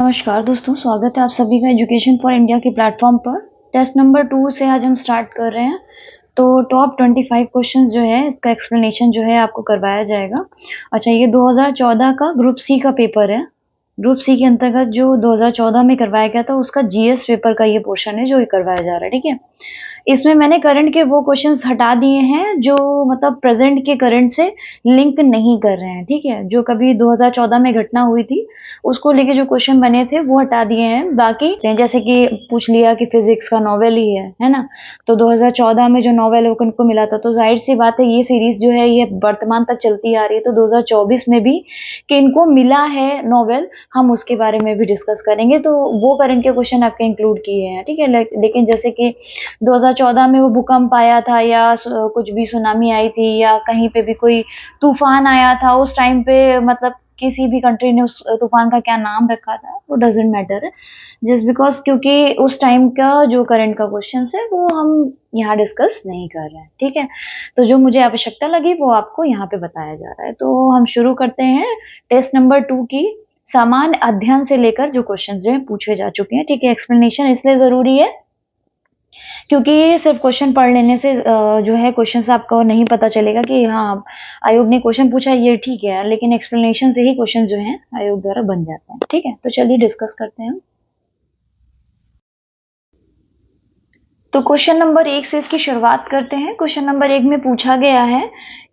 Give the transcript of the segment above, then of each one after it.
नमस्कार दोस्तों, स्वागत है आप सभी का एजुकेशन फॉर इंडिया के प्लेटफॉर्म पर। टेस्ट नंबर 2 से आज हम स्टार्ट कर रहे हैं। तो टॉप 25 क्वेश्चंस जो है इसका एक्सप्लेनेशन जो है आपको करवाया जाएगा। अच्छा, ये 2014 का ग्रुप सी का पेपर है। ग्रुप सी के अंतर्गत जो 2014 में करवाया गया था उसका जीएस पेपर का ये पोर्शन है जो ये करवाया जा रहा है। ठीक है, इसमें मैंने करंट के वो क्वेश्चंस हटा दिए हैं जो मतलब प्रेजेंट के करंट से लिंक नहीं कर रहे हैं। ठीक है, जो कभी 2014 में घटना हुई थी उसको लेके जो क्वेश्चन बने थे वो हटा दिए हैं। बाकी जैसे कि पूछ लिया कि फिजिक्स का नॉवेल ही है ना, तो 2014 में जो नॉवेल उनको मिला था, तो जाहिर सी बात है ये सीरीज जो है ये वर्तमान तक चलती आ रही है। तो 2024 में भी कि इनको मिला है नॉवेल, हम उसके बारे में भी डिस्कस करेंगे। तो वो करंट के क्वेश्चन आपके इंक्लूड किए हैं। ठीक है, लेकिन जैसे कि 2014 में वो भूकंप आया था या कुछ भी सुनामी आई थी या कहीं पे भी कोई तूफान आया था, उस टाइम पे मतलब किसी भी कंट्री ने उस तूफान का क्या नाम रखा था वो डजेंट मैटर है, जस्ट बिकॉज क्योंकि उस टाइम का जो करंट का क्वेश्चन है वो हम यहाँ डिस्कस नहीं कर रहे हैं। ठीक है, तो जो मुझे आवश्यकता लगी वो आपको यहाँ पे बताया जा रहा है। तो हम शुरू करते हैं टेस्ट नंबर 2 की सामान्य अध्ययन से लेकर जो क्वेश्चंस जो है पूछे जा चुके हैं। ठीक है, एक्सप्लेनेशन इसलिए जरूरी है क्योंकि सिर्फ क्वेश्चन पढ़ लेने से जो है क्वेश्चन से आपको नहीं पता चलेगा कि हाँ आयोग ने क्वेश्चन पूछा ये ठीक है, लेकिन एक्सप्लेनेशन से ही क्वेश्चन जो है आयोग द्वारा बन जाते हैं। ठीक है, तो चलिए डिस्कस करते हैं। तो क्वेश्चन नंबर 1 से इसकी शुरुआत करते हैं। क्वेश्चन नंबर 1 में पूछा गया है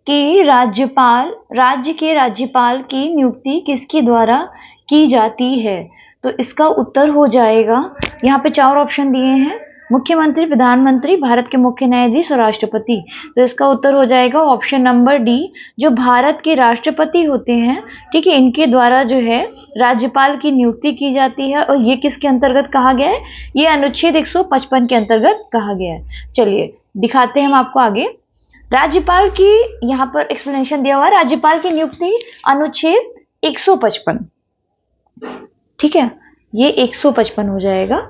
कि राज्य के राज्यपाल की नियुक्ति किसके द्वारा की जाती है। तो इसका उत्तर हो जाएगा, यहाँ पे 4 ऑप्शन दिए हैं, मुख्यमंत्री, प्रधानमंत्री, भारत के मुख्य न्यायाधीश और राष्ट्रपति। तो इसका उत्तर हो जाएगा ऑप्शन नंबर डी, जो भारत के राष्ट्रपति होते हैं। ठीक है, इनके द्वारा जो है राज्यपाल की नियुक्ति की जाती है। और ये किसके अंतर्गत कहा गया है, ये अनुच्छेद 155 के अंतर्गत कहा गया है। चलिए दिखाते हैं हम आपको आगे। राज्यपाल की यहाँ पर एक्सप्लेनेशन दिया हुआ है, राज्यपाल की नियुक्ति अनुच्छेद 155। ठीक है, ये 155 हो जाएगा।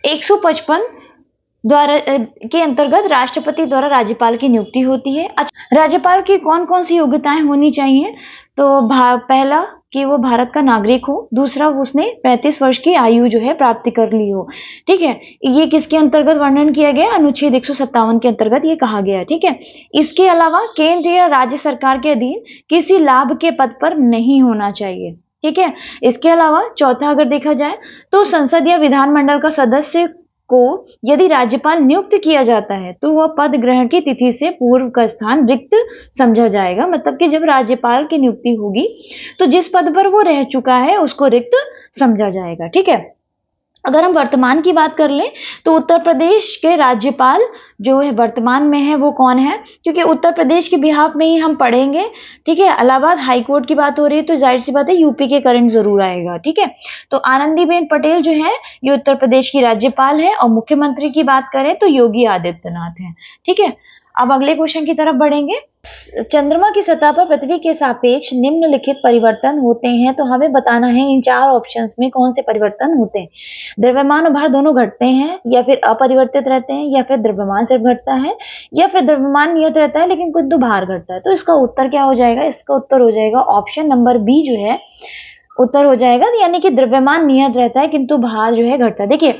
155 द्वारा के अंतर्गत राष्ट्रपति द्वारा राज्यपाल की नियुक्ति होती है। अच्छा, राज्यपाल की कौन कौन सी योग्यताएं होनी चाहिए, तो पहला कि वो भारत का नागरिक हो, दूसरा उसने 35 वर्ष की आयु जो है प्राप्ति कर ली हो। ठीक है, ये किसके अंतर्गत वर्णन किया गया, अनुच्छेद 157 के अंतर्गत ये कहा गया है। ठीक है, इसके अलावा केंद्र या राज्य सरकार के अधीन किसी लाभ के पद पर नहीं होना चाहिए। ठीक है, इसके अलावा चौथा अगर देखा जाए तो संसद या विधानमंडल का सदस्य को यदि राज्यपाल नियुक्त किया जाता है तो वह पद ग्रहण की तिथि से पूर्व का स्थान रिक्त समझा जाएगा। मतलब कि जब राज्यपाल की नियुक्ति होगी तो जिस पद पर वो रह चुका है उसको रिक्त समझा जाएगा। ठीक है, अगर हम वर्तमान की बात कर लें तो उत्तर प्रदेश के राज्यपाल जो है वर्तमान में है वो कौन है, क्योंकि उत्तर प्रदेश के बिहाफ में ही हम पढ़ेंगे। ठीक है, इलाहाबाद हाई कोर्ट की बात हो रही है तो जाहिर सी बात है यूपी के करंट जरूर आएगा। ठीक है, तो आनंदीबेन पटेल जो है ये उत्तर प्रदेश की राज्यपाल है। और मुख्यमंत्री की बात करें तो योगी आदित्यनाथ है। ठीक है, अब अगले क्वेश्चन की तरफ बढ़ेंगे। चंद्रमा की सतह पर पृथ्वी के सापेक्ष निम्नलिखित परिवर्तन होते हैं, तो हमें बताना है इन 4 ऑप्शंस में कौन से परिवर्तन होते हैं। द्रव्यमान और भार दोनों घटते हैं, या फिर अपरिवर्तित रहते हैं, या फिर द्रव्यमान सिर्फ घटता है, या फिर द्रव्यमान नियत रहता है लेकिन किंतु भार घटता है। तो इसका उत्तर क्या हो जाएगा, इसका उत्तर हो जाएगा ऑप्शन नंबर बी जो है उत्तर हो जाएगा, यानी कि द्रव्यमान नियत रहता है किंतु भार जो है घटता है। देखिए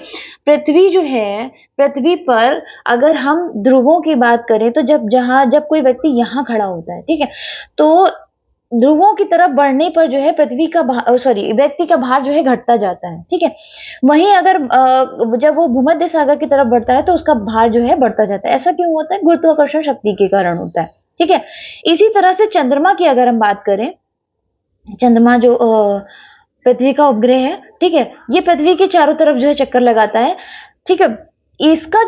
पृथ्वी जो है, पृथ्वी पर अगर हम ध्रुवों की बात करें तो जब कोई व्यक्ति यहाँ खड़ा होता है, ठीक है, तो ध्रुवों की तरफ बढ़ने पर जो है पृथ्वी का व्यक्ति का भार जो है घटता जाता है। ठीक है, वहीं अगर जब वो भूमध्य सागर की तरफ बढ़ता है तो उसका भार जो है बढ़ता जाता है। ऐसा क्यों होता है, गुरुत्वाकर्षण शक्ति के कारण होता है। ठीक है, इसी तरह से चंद्रमा की अगर हम बात करें, चंद्रमा जो पृथ्वी का उपग्रह है, ठीक है, ये पृथ्वी के चारों तरफ जो है चक्कर लगाता है। ठीक है, इसका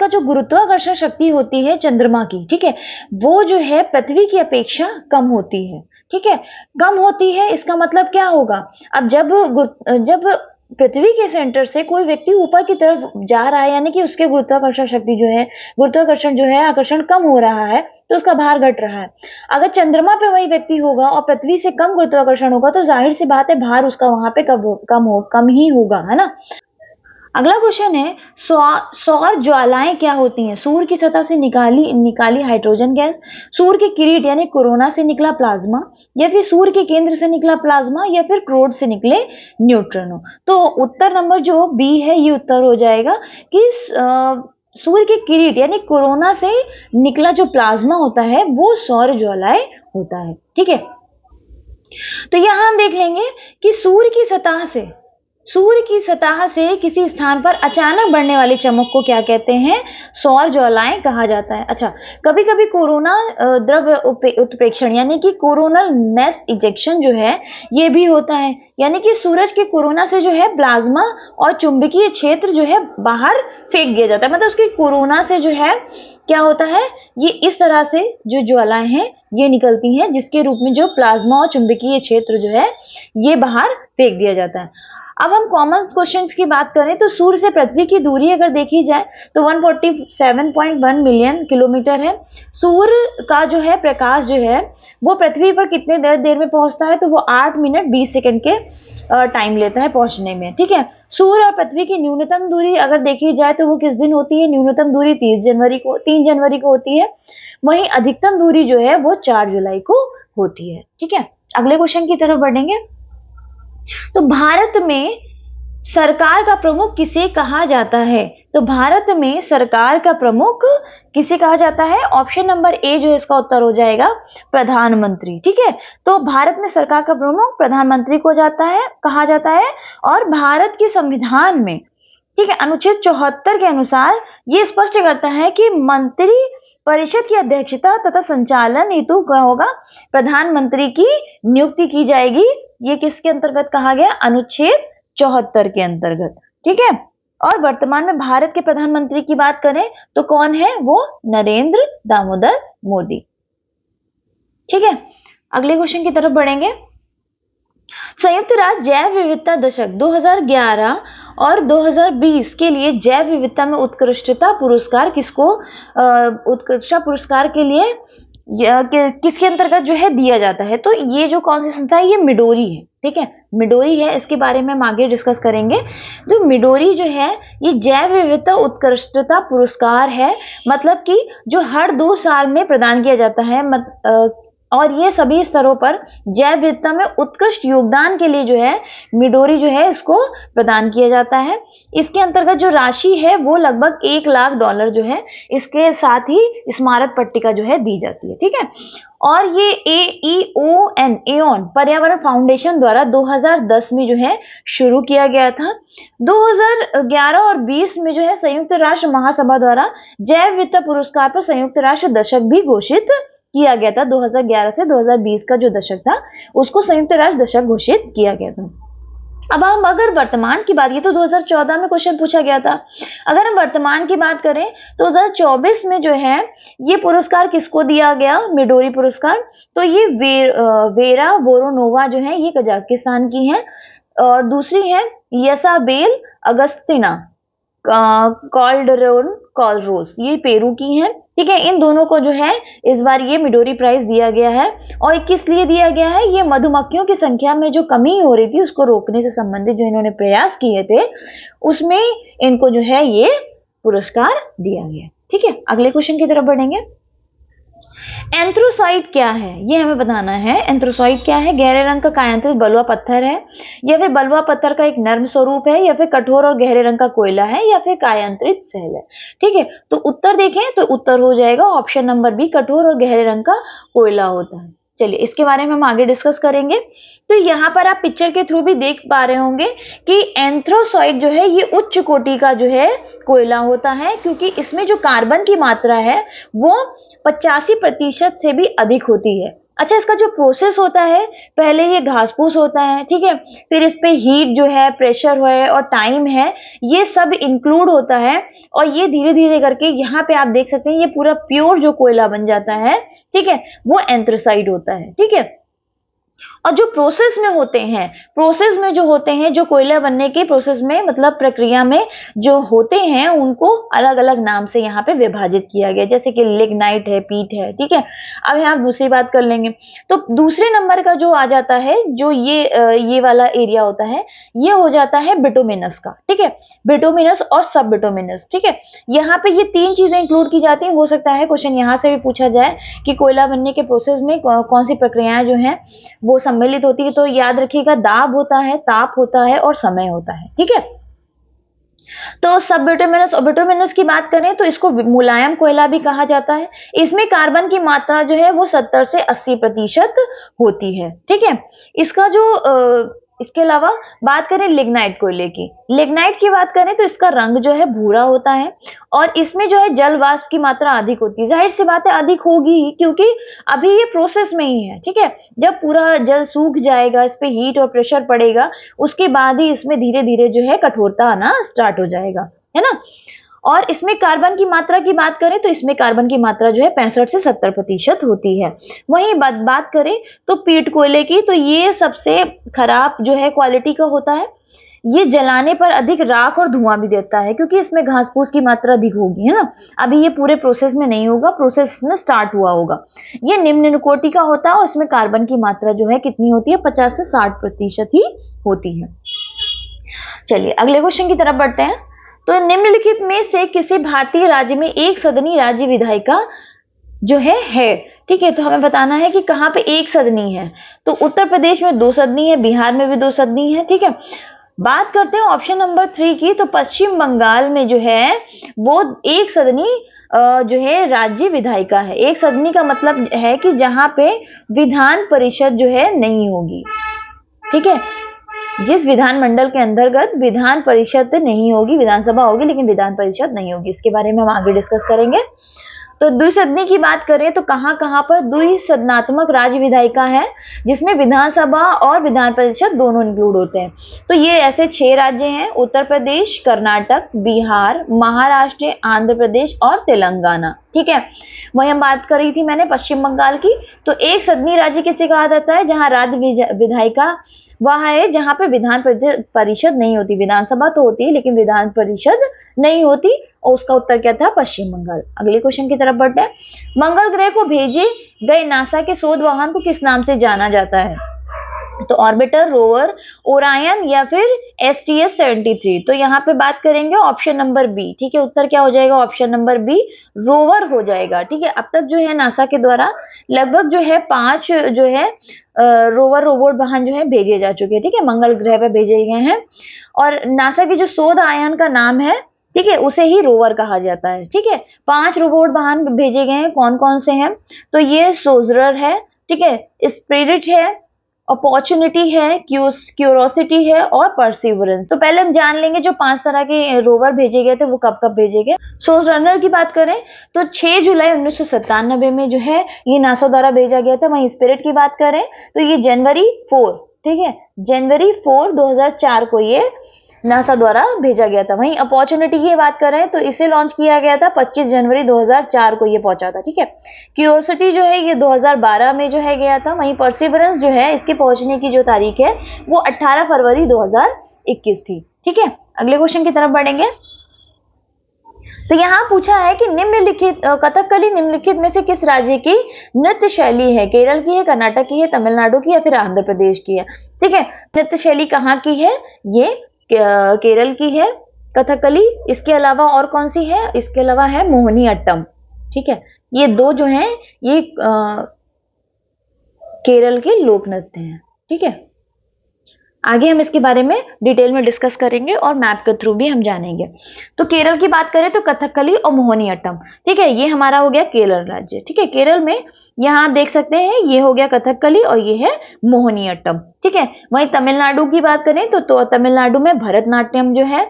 जो गुरुत्वाकर्षण शक्ति होती है चंद्रमा की, ठीक है, वो जो है पृथ्वी की अपेक्षा कम होती है। ठीक है, कम होती है इसका मतलब क्या होगा, अब जब पृथ्वी के सेंटर से कोई व्यक्ति ऊपर की तरफ जा रहा है, यानी कि उसके गुरुत्वाकर्षण जो है आकर्षण कम हो रहा है, तो उसका भार घट रहा है। अगर चंद्रमा पे वही व्यक्ति होगा और पृथ्वी से कम गुरुत्वाकर्षण होगा तो जाहिर सी बात है भार उसका वहां पे कम ही होगा, है ना। अगला क्वेश्चन है, सौर ज्वालाएं क्या होती हैं? सूर्य की सतह से निकाली निकाली हाइड्रोजन गैस, सूर्य के किरीट यानी कोरोना से निकला प्लाज्मा, या फिर सूर्य के केंद्र से निकला प्लाज्मा, या फिर क्रोड से निकले न्यूट्रॉन। तो उत्तर नंबर जो बी है ये उत्तर हो जाएगा कि सूर्य के किरीट यानी कोरोना से निकला जो प्लाज्मा होता है वो सौर ज्वालाएं होता है। ठीक है, तो यहां हम देख लेंगे कि सूर्य की सतह से किसी स्थान पर अचानक बढ़ने वाली चमक को क्या कहते हैं? सौर ज्वालाएं कहा जाता है। अच्छा, कभी कभी कोरोना द्रव्य उत्प्रेक्षण यानी कि कोरोनल मैस इजेक्शन जो है ये भी होता है, यानी कि सूरज के कोरोना से जो है प्लाज्मा और चुंबकीय क्षेत्र जो है बाहर फेंक दिया जाता है। मतलब उसकी कोरोना से जो है क्या होता है, ये इस तरह से जो ज्वालाएं हैं ये निकलती हैं, जिसके रूप में जो प्लाज्मा और चुंबकीय क्षेत्र जो है ये बाहर फेंक दिया जाता है। अब हम कॉमन क्वेश्चंस की बात करें तो सूर्य से पृथ्वी की दूरी अगर देखी जाए तो 147.1 मिलियन किलोमीटर है। सूर्य का जो है प्रकाश जो है वो पृथ्वी पर कितने देर में पहुंचता है? तो वो 8 मिनट 20 सेकंड के टाइम लेता है पहुंचने में। ठीक है, सूर्य और पृथ्वी की न्यूनतम दूरी अगर देखी जाए तो वो किस दिन होती है? न्यूनतम दूरी 3 जनवरी को होती है। वहीं अधिकतम दूरी जो है वो 4 जुलाई को होती है। ठीक है, अगले क्वेश्चन की तरफ बढ़ेंगे। तो भारत में सरकार का प्रमुख किसे कहा जाता है? तो भारत में सरकार का प्रमुख किसे कहा जाता है? ऑप्शन नंबर ए जो इसका उत्तर हो जाएगा प्रधानमंत्री। ठीक है, तो भारत में सरकार का प्रमुख प्रधानमंत्री को कहा जाता है। और भारत के संविधान में, ठीक है, अनुच्छेद 74 के अनुसार ये स्पष्ट करता है कि मंत्री परिषद की अध्यक्षता तथा संचालन हेतु क्या होगा? प्रधानमंत्री की नियुक्ति की जाएगी। ये किसके अंतर्गत कहा गया? अनुच्छेद 74 के अंतर्गत। ठीक है, और वर्तमान में भारत के प्रधानमंत्री की बात करें तो कौन है? वो नरेंद्र दामोदर मोदी। ठीक है, अगले क्वेश्चन की तरफ बढ़ेंगे। संयुक्त राष्ट्र जैव विविधता दशक 2011 और 2020 के लिए जैव विविधता में उत्कृष्टता पुरस्कार किसको उत्कृष्टता पुरस्कार के लिए किसके अंतर्गत जो है दिया जाता है? तो ये जो कौन सी संस्था है? ये मिडोरी है। ठीक है, मिडोरी है, इसके बारे में हम आगे डिस्कस करेंगे। जो मिडोरी जो है ये जैव विविधता उत्कृष्टता पुरस्कार है, मतलब कि जो हर 2 साल में प्रदान किया जाता है। और ये सभी स्तरों पर जैव विविधता में उत्कृष्ट योगदान के लिए जो है मिडोरी जो है इसको प्रदान किया जाता है। इसके अंतर्गत जो राशि है वो लगभग $1 लाख जो है इसके साथ ही स्मारक पट्टिका जो है दी जाती है। ठीक है, और ये एओन पर्यावरण फाउंडेशन द्वारा 2010 में जो है शुरू किया गया था। 2011 और 20 में जो है संयुक्त राष्ट्र महासभा द्वारा जैव विविधता पुरस्कार पर संयुक्त राष्ट्र दशक भी घोषित किया गया था। 2011 से 2020 का जो दशक था उसको संयुक्त राष्ट्र दशक घोषित किया गया था। अब हम अगर वर्तमान की बात, ये तो 2014 में क्वेश्चन पूछा गया था, अगर हम वर्तमान की बात करें तो 2024 में जो है ये पुरस्कार किसको दिया गया? मिडोरी पुरस्कार। तो ये वेरा वोरोनोवा जो है ये कजाकिस्तान की है, और दूसरी है येसाबेल अगस्तिना कॉलरोस ये पेरू की हैं। ठीक है, इन दोनों को जो है इस बार ये मिडोरी प्राइज दिया गया है। और किस लिए दिया गया है? ये मधुमक्खियों की संख्या में जो कमी हो रही थी उसको रोकने से संबंधित जो इन्होंने प्रयास किए थे उसमें इनको जो है ये पुरस्कार दिया गया। ठीक है, अगले क्वेश्चन की तरफ बढ़ेंगे। एंथ्रोसाइट क्या है ये हमें बताना है। एंथ्रोसाइट क्या है? गहरे रंग का कायांतरित बलुआ पत्थर है, या फिर बलुआ पत्थर का एक नर्म स्वरूप है, या फिर कठोर और गहरे रंग का कोयला है, या फिर कायांतरित सेल है। ठीक है, तो उत्तर देखें तो उत्तर हो जाएगा ऑप्शन नंबर बी, कठोर और गहरे रंग का कोयला होता है। चलिए इसके बारे में हम आगे डिस्कस करेंगे। तो यहाँ पर आप पिक्चर के थ्रू भी देख पा रहे होंगे कि एंथ्रोसाइट जो है ये उच्च कोटि का जो है कोयला होता है, क्योंकि इसमें जो कार्बन की मात्रा है वो 85% से भी अधिक होती है। अच्छा, इसका जो प्रोसेस होता है, पहले ये घास फूस होता है, ठीक है, फिर इस पे हीट जो है, प्रेशर है और टाइम है, ये सब इंक्लूड होता है, और ये धीरे धीरे करके यहाँ पे आप देख सकते हैं ये पूरा प्योर जो कोयला बन जाता है, ठीक है, वो एंथ्रोसाइट होता है। ठीक है, और जो प्रोसेस में होते हैं, प्रोसेस में जो होते हैं, जो कोयला बनने के प्रोसेस में मतलब प्रक्रिया में जो होते हैं, उनको अलग अलग नाम से यहाँ पे विभाजित किया गया, जैसे कि लिग्नाइट है, पीट है। ठीक है, अब यहाँ दूसरी बात कर लेंगे। तो दूसरे नंबर का जो आ जाता है, जो ये वाला एरिया होता है, ये हो जाता है बिटुमिनस का। ठीक है, बिटुमिनस और सब बिटुमिनस। ठीक है, यहाँ पे ये तीन चीजें इंक्लूड की जाती हैं। हो सकता है क्वेश्चन यहाँ से भी पूछा जाए कि कोयला बनने के प्रोसेस में कौन सी प्रक्रियाएं जो है वो सम्मिलित होती है। तो याद रखिएगा, दाब होता है, ताप होता है और समय होता है। ठीक है, तो सब बिटुमिनस और बिटुमिनस की बात करें तो इसको मुलायम कोयला भी कहा जाता है। इसमें कार्बन की मात्रा जो है वो 70 से 80% होती है। ठीक है, इसका जो इसके अलावा बात करें लिग्नाइट कोयले की, लिग्नाइट की बात करें तो इसका रंग जो है भूरा होता है और इसमें जो है जल वाष्प की मात्रा अधिक होती है। जाहिर सी बात है अधिक होगी ही, क्योंकि अभी ये प्रोसेस में ही है। ठीक है, जब पूरा जल सूख जाएगा, इस पे हीट और प्रेशर पड़ेगा, उसके बाद ही इसमें धीरे धीरे जो है कठोरता आना स्टार्ट हो जाएगा, है ना। और इसमें कार्बन की मात्रा की बात करें तो इसमें कार्बन की मात्रा जो है 65 से 70% होती है। वहीं बात करें तो पीट कोयले की, तो ये सबसे खराब जो है क्वालिटी का होता है। ये जलाने पर अधिक राख और धुआं भी देता है, क्योंकि इसमें घास फूस की मात्रा अधिक होगी, है ना। अभी ये पूरे प्रोसेस में नहीं होगा, प्रोसेस में स्टार्ट हुआ होगा। ये निम्न कोटि का होता है और इसमें कार्बन की मात्रा जो है कितनी होती है, 50 से 60% ही होती है। चलिए अगले क्वेश्चन की तरफ बढ़ते हैं। तो निम्नलिखित में से किसी भारतीय राज्य में एक सदनी राज्य विधायिका जो है। ठीक है, तो हमें बताना है कि कहां पे एक सदनी है। तो उत्तर प्रदेश में 2 सदनी है, बिहार में भी 2 सदनी है। ठीक है, बात करते हैं ऑप्शन नंबर 3 की, तो पश्चिम बंगाल में जो है वो एक सदनी जो है राज्य विधायिका है। एक सदनी का मतलब है कि जहां पे विधान परिषद जो है नहीं होगी। ठीक है, जिस विधानमंडल के अंतर्गत विधान परिषद नहीं होगी, विधानसभा होगी लेकिन विधान परिषद नहीं होगी। इसके बारे में हम आगे डिस्कस करेंगे। तो द्विसदनी की बात करें तो कहां कहां पर द्विसदनात्मक राज्य विधायिका है, जिसमें विधानसभा और विधान परिषद दोनों इंक्लूड होते हैं। तो ये ऐसे 6 राज्य हैं, उत्तर प्रदेश, कर्नाटक, बिहार, महाराष्ट्र, आंध्र प्रदेश और तेलंगाना। ठीक है, वही हम बात करी थी मैंने पश्चिम बंगाल की। तो एक सदनी राज्य किसे कहा जाता है, जहां राज्य विधायिका वह है जहां पे विधान परिषद नहीं होती। विधानसभा तो होती है लेकिन विधान परिषद नहीं होती, और उसका उत्तर क्या था, पश्चिम बंगाल। अगले क्वेश्चन की तरफ बढ़ते हैं। मंगल ग्रह को भेजे गए नासा के शोध वाहन को किस नाम से जाना जाता है। तो ऑर्बिटर, रोवर, ओरायन या फिर STS-73। तो यहाँ पे बात करेंगे ऑप्शन नंबर बी। ठीक है, उत्तर क्या हो जाएगा, ऑप्शन नंबर बी, रोवर हो जाएगा। ठीक है, अब तक जो है नासा के द्वारा लगभग जो है 5 जो है रोवर रोबोट वाहन जो है भेजे जा चुके हैं। ठीक है, मंगल ग्रह पे भेजे गए हैं और नासा की जो शोध यान का नाम है, ठीक है, उसे ही रोवर कहा जाता है। ठीक है, 5 रोबोट वाहन भेजे गए हैं। कौन कौन से हैं, तो ये सोजरर है, ठीक है, स्पिरिट है, अपॉर्चुनिटी है, क्यूरोसिटी है और परसिवरेंस। तो पहले हम जान लेंगे जो 5 तरह के रोवर भेजे गए थे वो कब कब भेजे गए। सोजरनर की बात करें तो 6 जुलाई 1997 में जो है ये नासा द्वारा भेजा गया था। वहीं स्पिरिट की बात करें तो ये जनवरी 4, ठीक है, जनवरी 4 2004 को ये नासा द्वारा भेजा गया था। वहीं अपॉर्चुनिटी की बात करें तो इसे लॉन्च किया गया था 25 जनवरी 2004 को ये पहुंचा था। ठीक है, क्यूरियोसिटी जो है ये 2012 में जो है गया था। वहीं परसिवरेंस जो है इसके पहुंचने की जो तारीख है वो 18 फरवरी 2021 थी। ठीक है, अगले क्वेश्चन की तरफ बढ़ेंगे। तो यहाँ पूछा है कि निम्नलिखित कथकली निम्नलिखित में से किस राज्य की नृत्य शैली है। केरल की है, कर्नाटक की है, तमिलनाडु की या फिर आंध्र प्रदेश की है। ठीक है, नृत्य शैली कहाँ की है, ये केरल की है कथकली। इसके अलावा और कौन सी है, इसके अलावा है मोहिनी अट्टम। ठीक है, ये 2 जो हैं ये केरल के लोक नृत्य हैं। ठीक है, आगे हम इसके बारे में डिटेल में डिस्कस करेंगे और मैप के थ्रू भी हम जानेंगे। तो केरल की बात करें तो कथकली और मोहिनी अट्टम। ठीक है, ये हमारा हो गया केरल राज्य। ठीक है, केरल में यहाँ आप देख सकते हैं ये हो गया कथकली और ये है मोहिनी अट्टम। ठीक है, वहीं तमिलनाडु की बात करें तो तमिलनाडु में भरतनाट्यम जो है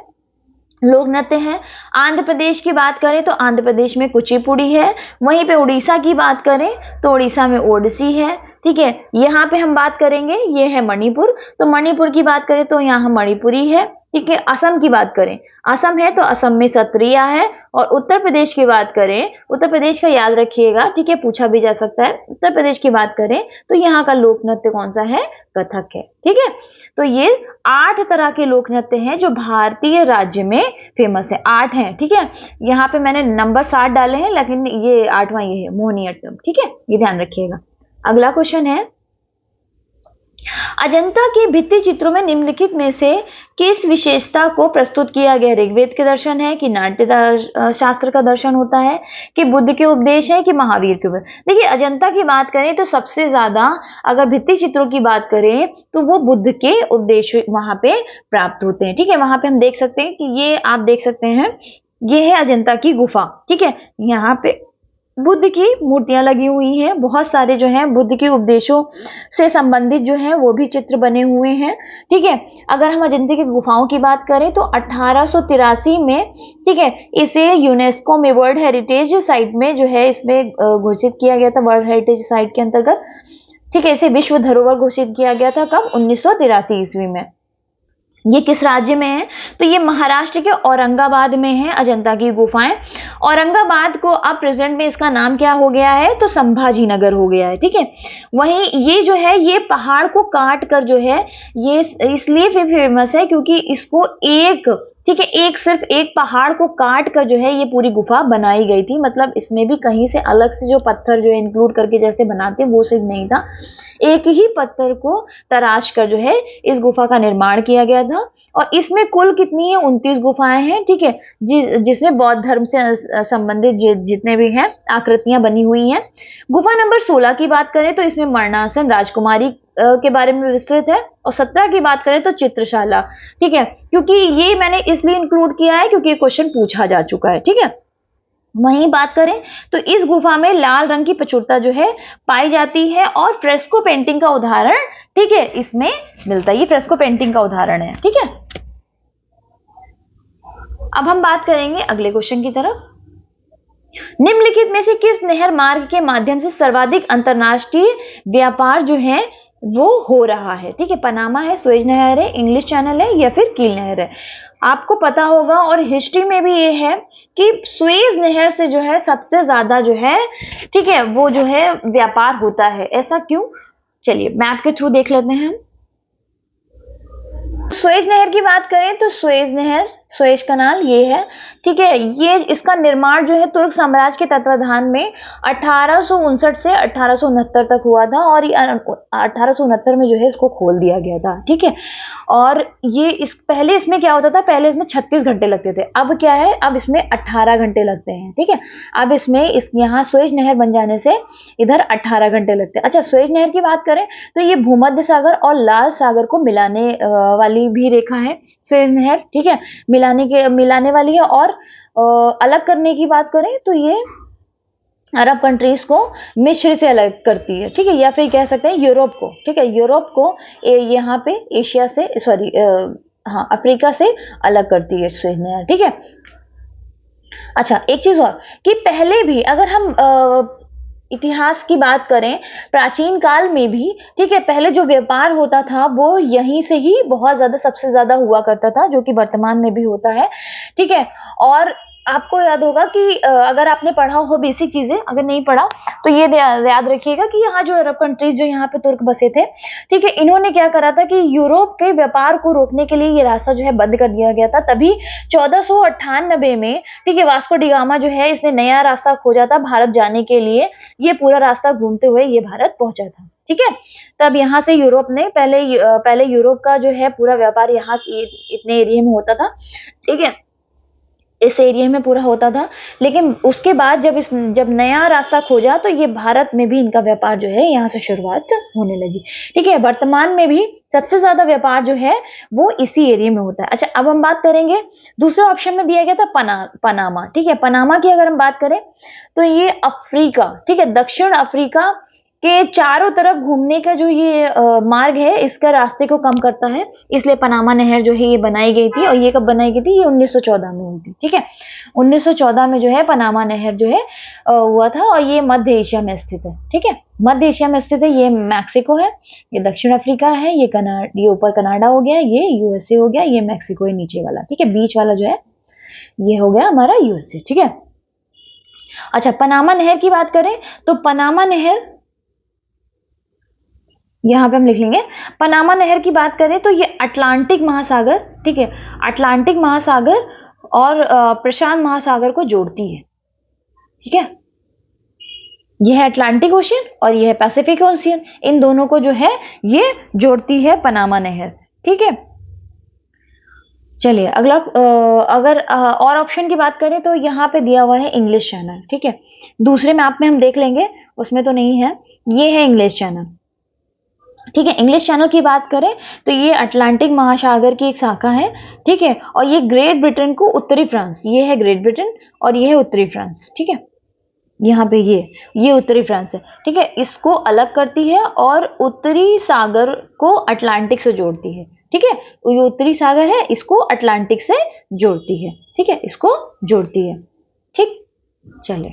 लोक नृत्य है। आंध्र प्रदेश की बात करें तो आंध्र प्रदेश में कुचिपुड़ी है। वहीं पे उड़ीसा की बात करें तो उड़ीसा में ओडिसी है। ठीक है, यहाँ पे हम बात करेंगे ये है मणिपुर। तो मणिपुर की बात करें तो यहाँ मणिपुरी है। ठीक है, असम की बात करें, असम है तो असम में सत्रिया है और उत्तर प्रदेश की बात करें, उत्तर प्रदेश का याद रखिएगा, ठीक है, पूछा भी जा सकता है। उत्तर प्रदेश की बात करें तो यहाँ का लोक नृत्य कौन सा है? कथक है, ठीक है। तो ये 8 तरह के लोक नृत्य हैं जो भारतीय राज्य में फेमस है, 8 हैं, ठीक है। यहाँ पे मैंने नंबर 7 डाले हैं, लेकिन ये 8वां ये है, मोहिनीअट्टम, ठीक है, ये ध्यान रखिएगा। अगला क्वेश्चन है, अजंता के भित्ति चित्रों में निम्नलिखित में से किस विशेषता को प्रस्तुत किया गया? ऋग्वेद के दर्शन है कि नाट्य शास्त्र का दर्शन होता है कि बुद्ध के उपदेश है कि महावीर के उपदेश? देखिए, अजंता की बात करें तो सबसे ज्यादा अगर भित्ति चित्रों की बात करें तो वो बुद्ध के उपदेश वहां पे प्राप्त होते हैं, ठीक है। वहां पे हम देख सकते हैं कि ये आप देख सकते हैं, ये है अजंता की गुफा, ठीक है। यहाँ पे बुद्ध की मूर्तियां लगी हुई हैं, बहुत सारे जो हैं बुद्ध के उपदेशों से संबंधित जो है वो भी चित्र बने हुए हैं, ठीक है। अगर हम अजंता की गुफाओं की बात करें तो 1883 में, ठीक है, इसे यूनेस्को में वर्ल्ड हेरिटेज साइट में जो है इसमें घोषित किया गया था, वर्ल्ड हेरिटेज साइट के अंतर्गत, ठीक है। इसे विश्व धरोहर घोषित किया गया था कब? 1983 ईस्वी में। ये किस राज्य में है? तो ये महाराष्ट्र के औरंगाबाद में है अजंता की गुफाएं। औरंगाबाद को अब प्रेजेंट में इसका नाम क्या हो गया है? तो संभाजी नगर हो गया है, ठीक है। वहीं ये जो है ये पहाड़ को काट कर जो है ये इसलिए फेमस है क्योंकि इसको एक, ठीक है, एक सिर्फ एक पहाड़ को काट कर जो है ये पूरी गुफा बनाई गई थी। मतलब इसमें भी कहीं से अलग से जो पत्थर जो है इंक्लूड करके जैसे बनाते हैं वो सिर्फ नहीं था, एक ही पत्थर को तराश कर जो है इस गुफा का निर्माण किया गया था। और इसमें कुल कितनी है? 29 गुफाएं हैं, ठीक है, जिसमें बौद्ध धर्म से संबंधित जितने भी हैं आकृतियां बनी हुई हैं। गुफा नंबर 16 की बात करें तो इसमें मरणासन राजकुमारी के बारे में विस्तृत है। और 17 की बात करें तो चित्रशाला, ठीक है, क्योंकि ये मैंने इसलिए इंक्लूड किया है क्योंकि क्वेश्चन पूछा जा चुका है, ठीक है। वहीं बात करें तो इस गुफा में लाल रंग की प्रचुरता जो है पाई जाती है और फ्रेस्को पेंटिंग का उदाहरण, ठीक है, इसमें मिलता है। ये फ्रेस्को पेंटिंग का उदाहरण है, ठीक है। अब हम बात करेंगे अगले क्वेश्चन की तरफ। निम्नलिखित में से किस नहर मार्ग के माध्यम से सर्वाधिक अंतरराष्ट्रीय व्यापार जो है वो हो रहा है? ठीक है, पनामा है, सुएज नहर है, इंग्लिश चैनल है या फिर कील नहर है? आपको पता होगा और हिस्ट्री में भी ये है कि सुएज नहर से जो है सबसे ज्यादा जो है, ठीक है, वो जो है व्यापार होता है। ऐसा क्यों? चलिए मैप के थ्रू देख लेते हैं। सुएज नहर की बात करें तो सुएज नहर, सुएज कनाल ये है, ठीक है। ये इसका निर्माण जो है तुर्क साम्राज्य के तत्वाधान में 1859 से 1869 तक हुआ था और 1869 में जो है इसको खोल दिया गया था, ठीक है। और ये पहले इसमें क्या होता था? पहले इसमें 36 घंटे लगते थे, अब क्या है? अब इसमें 18 घंटे लगते हैं, ठीक है। अब इसमें यहाँ सुएज नहर बन जाने से इधर 18 घंटे लगते हैं। अच्छा, सुएज नहर की बात करें तो ये भूमध्य सागर और लाल सागर को मिलाने वाली भी रेखा है सुएज नहर, ठीक है, मिलाने वाली है। और अलग करने की बात करें तो ये अरब कंट्रीज को मिस्र से अलग करती है, ठीक है, या फिर कह सकते हैं यूरोप को, ठीक है, यूरोप को यहाँ पे एशिया से, सॉरी हाँ, अफ्रीका से अलग करती है सुएज नहर, ठीक है। अच्छा, एक चीज और कि पहले भी अगर हम इतिहास की बात करें, प्राचीन काल में भी, ठीक है, पहले जो व्यापार होता था वो यहीं से ही बहुत ज्यादा, सबसे ज्यादा हुआ करता था, जो कि वर्तमान में भी होता है, ठीक है। और आपको याद होगा कि अगर आपने पढ़ा हो बेसिक चीजें, अगर नहीं पढ़ा तो ये याद रखिएगा कि यहाँ जो अरब कंट्रीज जो यहाँ पे तुर्क बसे थे, ठीक है, इन्होंने क्या करा था कि यूरोप के व्यापार को रोकने के लिए ये रास्ता जो है बंद कर दिया गया था। तभी 1498 में, ठीक है, वास्को डी गामा जो है इसने नया रास्ता खोजा था भारत जाने के लिए। ये पूरा रास्ता घूमते हुए ये भारत पहुंचा था, ठीक है। तब यहाँ से यूरोप ने पहले यूरोप का जो है पूरा व्यापार यहाँ से इतने एरिया में होता था, ठीक है, इस एरिया में पूरा होता था। लेकिन उसके बाद जब नया रास्ता खोजा तो ये भारत में भी इनका व्यापार जो है यहाँ से शुरुआत होने लगी, ठीक है। वर्तमान में भी सबसे ज्यादा व्यापार जो है वो इसी एरिया में होता है। अच्छा, अब हम बात करेंगे, दूसरे ऑप्शन में दिया गया था पनामा, ठीक है। पनामा की अगर हम बात करें तो ये अफ्रीका, ठीक है, दक्षिण अफ्रीका के चारों तरफ घूमने का जो ये मार्ग है, इसका रास्ते को कम करता है, इसलिए पनामा नहर जो है ये बनाई गई थी। और ये कब बनाई गई थी? ये 1914 में हुई थी, ठीक है। 1914 में जो है पनामा नहर जो है हुआ था और ये मध्य एशिया में स्थित है, ठीक है, मध्य एशिया में स्थित है। ये मैक्सिको है, ये दक्षिण अफ्रीका है, ये ऊपर कनाडा हो गया, ये यूएसए हो गया, ये मैक्सिको है नीचे वाला, ठीक है, बीच वाला जो है ये हो गया हमारा यूएसए, ठीक है। अच्छा, पनामा नहर की बात करें तो पनामा नहर, यहां पे हम लिख लेंगे, पनामा नहर की बात करें तो ये अटलांटिक महासागर, ठीक है, अटलांटिक महासागर और प्रशांत महासागर को जोड़ती है, ठीक है। यह है अटलांटिक ओशियन और यह है पैसिफिक ओशियन, इन दोनों को जो है ये जोड़ती है पनामा नहर, ठीक है। चलिए अगला, अगर और ऑप्शन की बात करें तो यहाँ पे दिया हुआ है इंग्लिश चैनल, ठीक है। दूसरे मैप में हम देख लेंगे, उसमें तो नहीं है, ये है इंग्लिश चैनल, ठीक है। इंग्लिश चैनल की बात करें तो ये अटलांटिक महासागर की एक शाखा है, ठीक है। और ये ग्रेट ब्रिटेन को उत्तरी फ्रांस, ये है ग्रेट ब्रिटेन और ये है उत्तरी फ्रांस, ठीक है। यहाँ पे ये उत्तरी फ्रांस है, ठीक है, इसको अलग करती है और उत्तरी सागर को अटलांटिक से जोड़ती है, ठीक है। तो ये उत्तरी सागर है, इसको अटलांटिक से जोड़ती है, ठीक है, इसको जोड़ती है, ठीक। चले,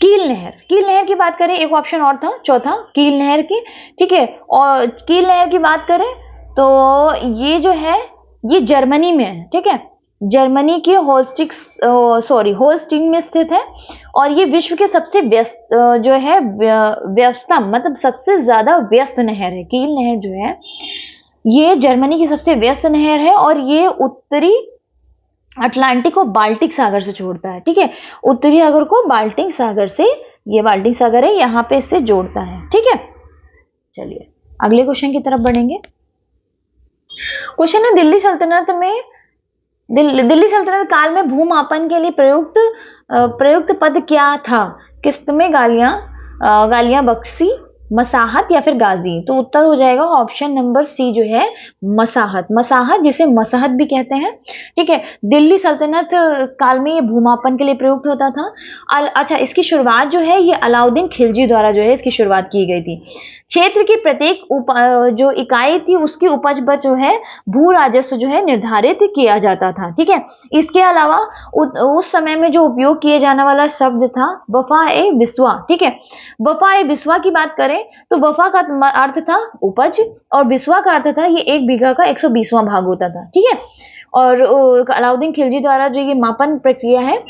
कील नहर, कील नहर की बात करें, एक ऑप्शन और था चौथा, कील नहर की, ठीक है। और कील नहर की बात करें तो ये जो है ये जर्मनी में है, ठीक है, जर्मनी के होल्स्टीन में स्थित है और ये विश्व के सबसे व्यस्त जो है व्यस्तम, मतलब सबसे ज्यादा व्यस्त नहर है। कील नहर जो है ये जर्मनी की सबसे व्यस्त नहर है और ये उत्तरी अटलांटिक को बाल्टिक सागर से जोड़ता है, ठीक है, उत्तरी सागर को बाल्टिक सागर से, ये बाल्टिक सागर है, यहाँ पे इससे जोड़ता है, ठीक है। चलिए अगले क्वेश्चन की तरफ बढ़ेंगे। क्वेश्चन है, दिल्ली सल्तनत में दिल्ली सल्तनत काल में भूमापन के लिए प्रयुक्त पद क्या था? किस्त में गालियां बख्शी, मसाहत या फिर गाजी? तो उत्तर हो जाएगा ऑप्शन नंबर सी जो है मसाहत, मसाहत जिसे मसाहत भी कहते हैं, ठीक है। दिल्ली सल्तनत काल में ये भूमापन के लिए प्रयुक्त होता था। अच्छा, इसकी शुरुआत जो है ये अलाउद्दीन खिलजी द्वारा जो है इसकी शुरुआत की गई थी। क्षेत्र की प्रत्येक जो इकाई थी उसकी उपज पर जो है भू राजस्व जो है निर्धारित किया जाता था, ठीक है। इसके अलावा उस समय में जो उपयोग किए जाने वाला शब्द था वफा ए बिस्वा, ठीक है। वफा ए बिस्वा की बात करें तो वफा का अर्थ था उपज और बिस्वा का अर्थ था ये 1 बीघा का 120वां भाग होता था, ठीक है। और अलाउद्दीन खिलजी द्वारा जो ये मापन प्रक्रिया है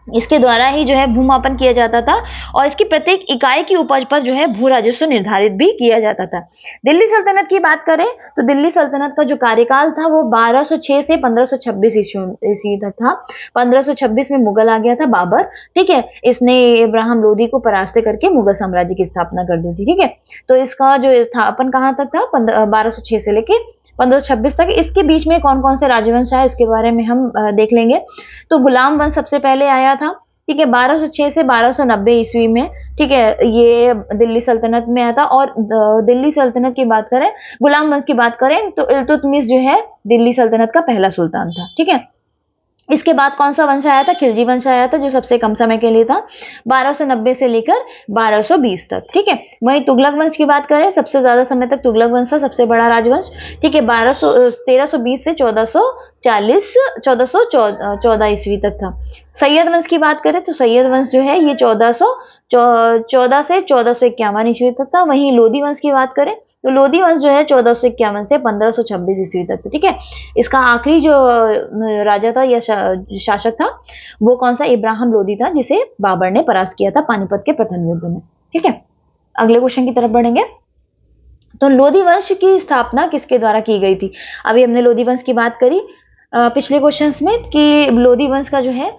इसके द्वारा ही जो है भूमापन किया जाता था और इसकी प्रत्येक इकाई की उपज पर जो है भू राजस्व निर्धारित भी किया जाता था। दिल्ली सल्तनत की बात करें तो दिल्ली सल्तनत का जो कार्यकाल था वो 1206 से 1526 ईस्वी तक था। 1526 में मुगल आ गया था बाबर, ठीक है, इसने इब्राहिम लोदी को परास्त करके मुगल साम्राज्य की स्थापना कर दी थी, ठीक है। तो इसका जो स्थापन कहाँ तक था 1206 से लेके 1526 तक। इसके बीच में कौन कौन से राजवंश आए इसके बारे में हम देख लेंगे। तो गुलाम वंश सबसे पहले आया था, ठीक है, 1206 से 1290 ईस्वी में, ठीक है, ये दिल्ली सल्तनत में आया था। और दिल्ली सल्तनत की बात करें, गुलाम वंश की बात करें तो इल्तुतमिश जो है दिल्ली सल्तनत का पहला सुल्तान था, ठीक है। इसके बाद कौन सा वंश आया था? खिलजी वंश आया था जो सबसे कम समय के लिए था, 1290 से लेकर 1220 तक, ठीक है। वहीं तुगलक वंश की बात करें, सबसे ज्यादा समय तक तुगलक वंश था, सबसे बड़ा राजवंश, ठीक है, 1320 से 1414 ईस्वी तक था। सैयद वंश की बात करें तो सैयद वंश जो है ये 1414 से 1451 ईस्वी तक था। वहीं लोधी वंश की बात करें तो लोधी वंश जो है 1451 से 1526 ईस्वी तक था, ठीक है। इसका आखिरी जो राजा था या शासक था वो कौन सा? इब्राहिम लोधी था, जिसे बाबर ने परास्त किया था पानीपत के प्रथम युद्ध में, ठीक है। अगले क्वेश्चन की तरफ बढ़ेंगे। तो लोधी वंश की स्थापना किसके द्वारा की गई थी? अभी हमने लोधी वंश की बात करी पिछले क्वेश्चंस में कि लोधी वंश का जो है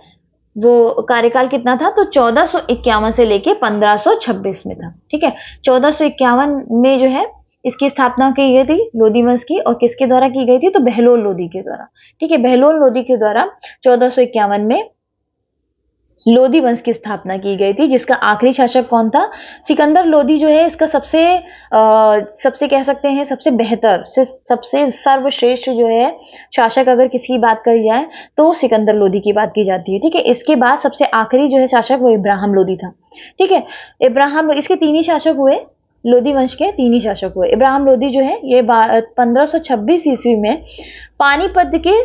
वो कार्यकाल कितना था, तो 1451 से लेके 1526 में था, ठीक है। 1451 में जो है इसकी स्थापना की गई थी लोधी वंश की, और किसके द्वारा की गई थी? तो बहलोल लोधी के द्वारा, ठीक है। बहलोल लोधी के द्वारा 1451 में लोधी वंश की स्थापना की गई थी, जिसका आखिरी शासक कौन था? सिकंदर लोधी जो है इसका सबसे कह सकते हैं सबसे बेहतर सबसे सर्वश्रेष्ठ जो है शासक अगर किसी की बात करी जाए तो सिकंदर लोधी की बात की जाती है, ठीक है। इसके बाद सबसे आखिरी जो है शासक वो इब्राहिम लोधी था, ठीक है। इसके 3 ही शासक हुए, लोधी वंश के 3 ही शासक हुए। इब्राहिम लोधी जो है ये 1526 ईस्वी में पानीपत के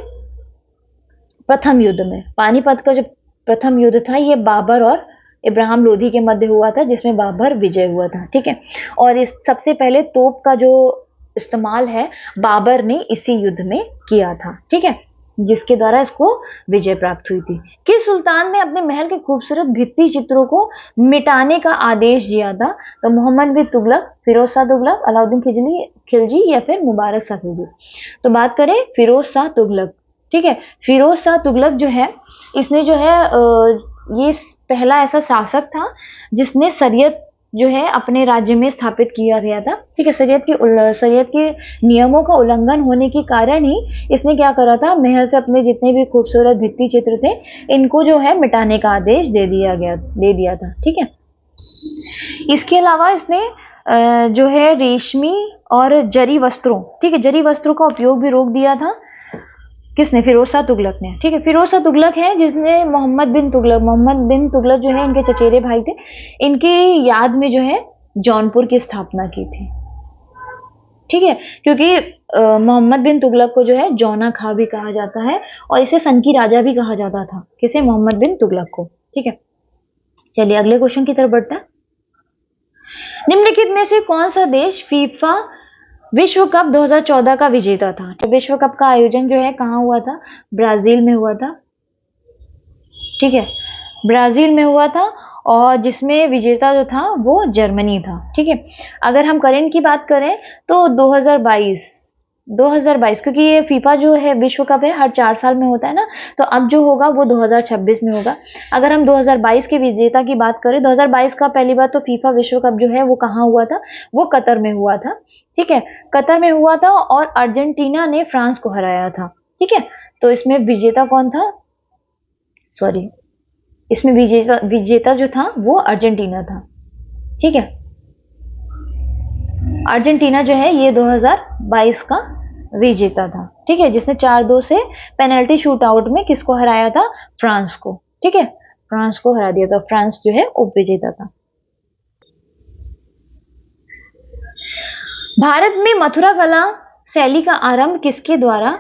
प्रथम युद्ध में, पानीपत का जो प्रथम युद्ध था ये बाबर और इब्राहिम लोधी के मध्य हुआ था, जिसमें बाबर विजय हुआ था, ठीक है। और इस सबसे पहले तोप का जो इस्तेमाल है बाबर ने इसी युद्ध में किया था, ठीक है। जिसके द्वारा इसको विजय प्राप्त हुई थी। किस सुल्तान ने अपने महल के खूबसूरत भित्ति चित्रों को मिटाने का आदेश दिया था? तो मोहम्मद बिन तुगलक, फिरोज शाह तुगलक, अलाउद्दीन खिलजी या फिर मुबारक शाह खिलजी। तो बात करें फिरोज शाह तुगलक, ठीक है। फिरोज शाह तुगलक जो है, इसने जो है ये पहला ऐसा शासक था जिसने शरीयत जो है अपने राज्य में स्थापित किया गया था, ठीक है। शरीयत के नियमों का उल्लंघन होने के कारण ही इसने क्या करा था, महल से अपने जितने भी खूबसूरत भित्ति चित्र थे इनको जो है मिटाने का आदेश दे दिया था, ठीक है। इसके अलावा इसने जो है रेशमी और जरी वस्त्रों, ठीक है, जरी वस्त्रों का उपयोग भी रोक दिया था। किसने? फिरोज शाह तुगलक ने, ठीक है। फिरोज शाह तुगलक है जिसने मोहम्मद बिन तुगलक जो है इनके चचेरे भाई थे, इनकी याद में जो है जौनपुर की स्थापना की थी, ठीक है। क्योंकि मोहम्मद बिन तुगलक को जो है जौना खां भी कहा जाता है और इसे सन की राजा भी कहा जाता था। किसे? मोहम्मद बिन तुगलक को, ठीक है। चलिए अगले क्वेश्चन की तरफ बढ़ता है। निम्नलिखित में से कौन सा देश फीफा विश्व कप 2014 का विजेता था? तो विश्व कप का आयोजन जो है कहाँ हुआ था? ब्राजील में हुआ था, ठीक है, ब्राजील में हुआ था और जिसमें विजेता जो था वो जर्मनी था, ठीक है। अगर हम करंट की बात करें तो 2022, क्योंकि ये फीफा जो है विश्व कप है हर 4 साल में होता है ना, तो अब जो होगा वो 2026 में होगा। अगर हम 2022 के विजेता की बात करें, 2022 का पहली बार तो फीफा विश्व कप जो है वो कहाँ हुआ था? वो कतर में हुआ था, ठीक है, कतर में हुआ था और अर्जेंटीना ने फ्रांस को हराया था, ठीक है। तो इसमें विजेता कौन था? सॉरी, इसमें विजेता जो था वो अर्जेंटीना था, ठीक है। अर्जेंटीना जो है ये 2022 का विजेता था, ठीक है, जिसने 4-2 से पेनल्टी शूट आउट में किसको हराया था? फ्रांस को, ठीक है, फ्रांस को हरा दिया था। फ्रांस जो है उप विजेता था। भारत में मथुरा कला शैली का आरंभ किसके द्वारा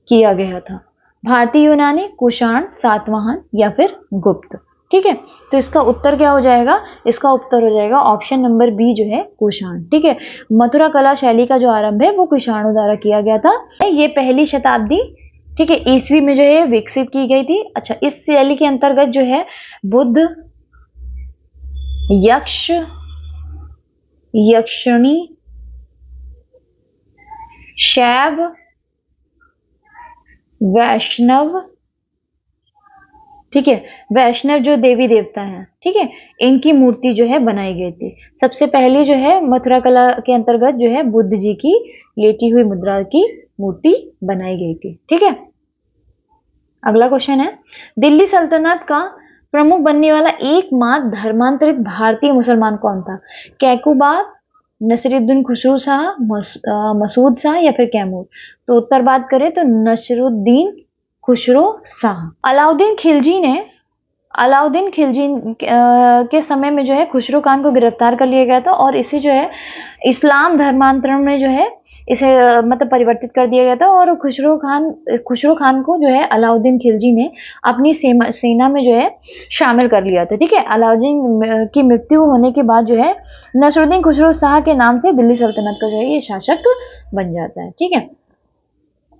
किया गया था? भारतीय, यूनानी, कुषाण, सातवाहन या फिर गुप्त, ठीक है। तो इसका उत्तर क्या हो जाएगा? इसका उत्तर हो जाएगा ऑप्शन नंबर बी जो है कुषाण, ठीक है। मथुरा कला शैली का जो आरंभ है वो कुषाणों द्वारा किया गया था। ये पहली शताब्दी, ठीक है, ईस्वी में जो है विकसित की गई थी। अच्छा, इस शैली के अंतर्गत जो है बुद्ध, यक्ष, यक्षिणी, शैव, वैष्णव, ठीक है, वैष्णव जो देवी देवता हैं, ठीक है, इनकी मूर्ति जो है बनाई गई थी। सबसे पहले जो है मथुरा कला के अंतर्गत जो है बुद्ध जी की लेटी हुई मुद्रा की मूर्ति बनाई गई थी, ठीक है। अगला क्वेश्चन है, दिल्ली सल्तनत का प्रमुख बनने वाला एकमात्र धर्मांतरित भारतीय मुसलमान कौन था? कैकुबाद, नसीरुद्दीन खुसरो शाह, मसूद शाह या फिर कैमूर? तो उत्तर बात करें तो नसीरुद्दीन खुसरो शाह। अलाउद्दीन खिलजी के समय में जो है खुसरो खान को गिरफ्तार कर लिया गया था और इसे जो है इस्लाम धर्मांतरण में जो है इसे मतलब परिवर्तित कर दिया गया था और खुसरो खान को जो है अलाउद्दीन खिलजी ने अपनी सेना में जो है शामिल कर लिया था, ठीक है। अलाउद्दीन की मृत्यु होने के बाद जो है नसरुद्दीन खुसरो शाह के नाम से दिल्ली सल्तनत का जो है ये शासक बन जाता है, ठीक है।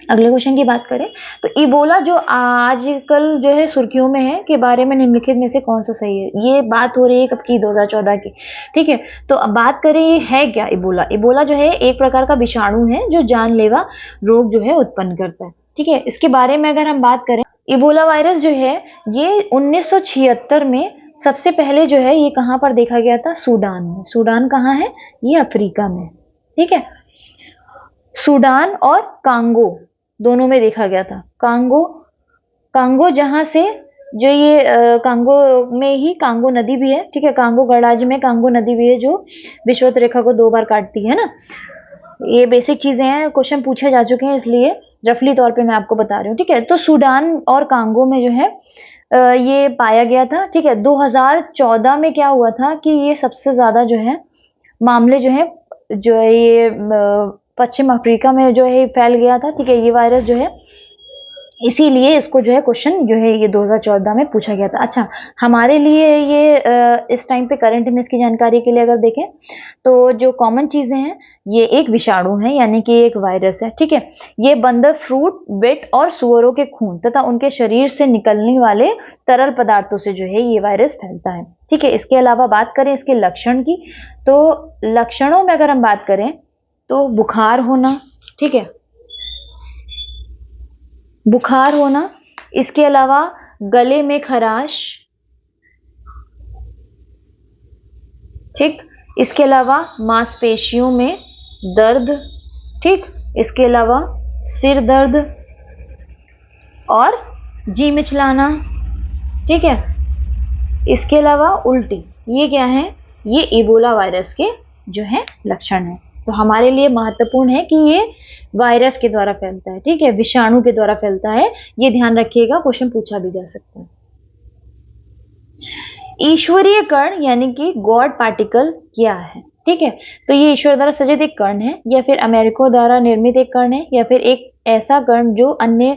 अगले क्वेश्चन की बात करें तो इबोला जो आजकल जो है सुर्खियों में है के बारे में निम्नलिखित में से कौन सा सही है? ये बात हो रही है कब की? 2014 की, ठीक है। तो अब बात करें ये है क्या इबोला? इबोला जो है एक प्रकार का विषाणु है जो जानलेवा रोग जो है उत्पन्न करता है, ठीक है। इसके बारे में अगर हम बात करें, इबोला वायरस जो है ये 1976 में सबसे पहले जो है ये कहाँ पर देखा गया था? सूडान में। सूडान कहाँ है? ये अफ्रीका में, ठीक है। सूडान और कांगो दोनों में देखा गया था। कांगो जहां से जो ये कांगो में ही कांगो नदी भी है, ठीक है, कांगो गणराज्य में कांगो नदी भी है जो विषुवत रेखा को 2 बार काटती है ना। ये बेसिक चीजें हैं, क्वेश्चन पूछे जा चुके हैं इसलिए रफली तौर पे मैं आपको बता रही हूँ, ठीक है। तो सूडान और कांगो में जो है ये पाया गया था, ठीक है। 2014 में क्या हुआ था कि ये सबसे ज्यादा जो है मामले जो है ये पश्चिम अफ्रीका में जो है फैल गया था, ठीक है। ये वायरस जो है इसीलिए इसको जो है क्वेश्चन जो है ये 2014 में पूछा गया था। अच्छा, हमारे लिए ये इस टाइम पे करंट में इसकी जानकारी के लिए अगर देखें तो जो कॉमन चीजें हैं, ये एक विषाणु है यानी कि एक वायरस है, ठीक है। ये बंदर, फ्रूट, बेट और सुअरों के खून तथा उनके शरीर से निकलने वाले तरल पदार्थों से जो है ये वायरस फैलता है, ठीक है। इसके अलावा बात करें इसके लक्षण की, तो लक्षणों में अगर हम बात करें तो बुखार होना, ठीक है, बुखार होना, इसके अलावा गले में खराश, ठीक, इसके अलावा मांसपेशियों में दर्द, ठीक, इसके अलावा सिर दर्द और जी मिचलाना, ठीक है, इसके अलावा उल्टी। ये क्या है? ये इबोला वायरस के जो है लक्षण है। तो हमारे लिए महत्वपूर्ण है कि ये वायरस के द्वारा फैलता है, ठीक है, विषाणु के द्वारा फैलता है। ये ध्यान रखिएगा, क्वेश्चन पूछा भी जा सकता है। ईश्वरीय कण यानी कि गॉड पार्टिकल क्या है, ठीक है। तो ये ईश्वर द्वारा सृजित एक कण है, या फिर अमेरिको द्वारा निर्मित एक कण है, या फिर एक ऐसा कण जो अन्य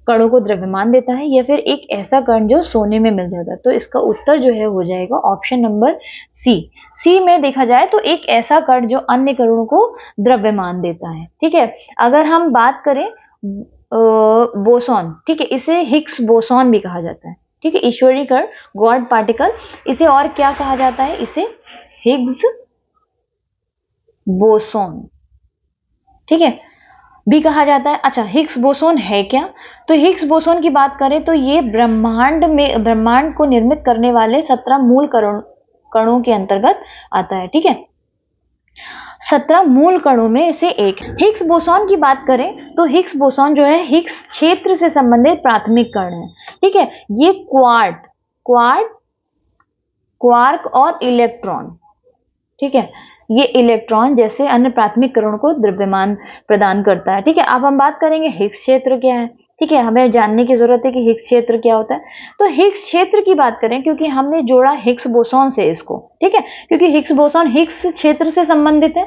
कणों को द्रव्यमान देता है, या फिर एक ऐसा कण जो सोने में मिल जाता है। तो इसका उत्तर जो है हो जाएगा ऑप्शन नंबर सी। सी में देखा जाए तो एक ऐसा कण जो अन्य कणों को द्रव्यमान देता है, ठीक है। अगर हम बात करें बोसॉन, ठीक है, इसे हिग्स बोसॉन भी कहा जाता है, ठीक है। ईश्वरीय कण, गॉड पार्टिकल, इसे और क्या कहा जाता है? इसे हिग्स बोसॉन, ठीक है, भी कहा जाता है। अच्छा, हिग्स बोसॉन है क्या? तो हिग्स बोसॉन की बात करें तो ये ब्रह्मांड को निर्मित करने वाले 17 मूल कणों के अंतर्गत आता है, ठीक है। 17 मूल कणों में से एक। हिग्स बोसॉन की बात करें तो हिग्स बोसॉन जो है हिग्स क्षेत्र से संबंधित प्राथमिक कण है, ठीक है। ये क्वार्क और इलेक्ट्रॉन, ठीक है, ये इलेक्ट्रॉन जैसे अन्य प्राथमिक कणों को द्रव्यमान प्रदान करता है, ठीक है। अब हम बात करेंगे हिग्स क्षेत्र क्या है, ठीक है। हमें जानने की जरूरत है कि हिग्स क्षेत्र क्या होता है। तो हिग्स क्षेत्र की बात करें, क्योंकि हमने जोड़ा हिग्स बोसॉन से इसको, ठीक है, क्योंकि हिग्स बोसॉन हिग्स क्षेत्र से संबंधित है,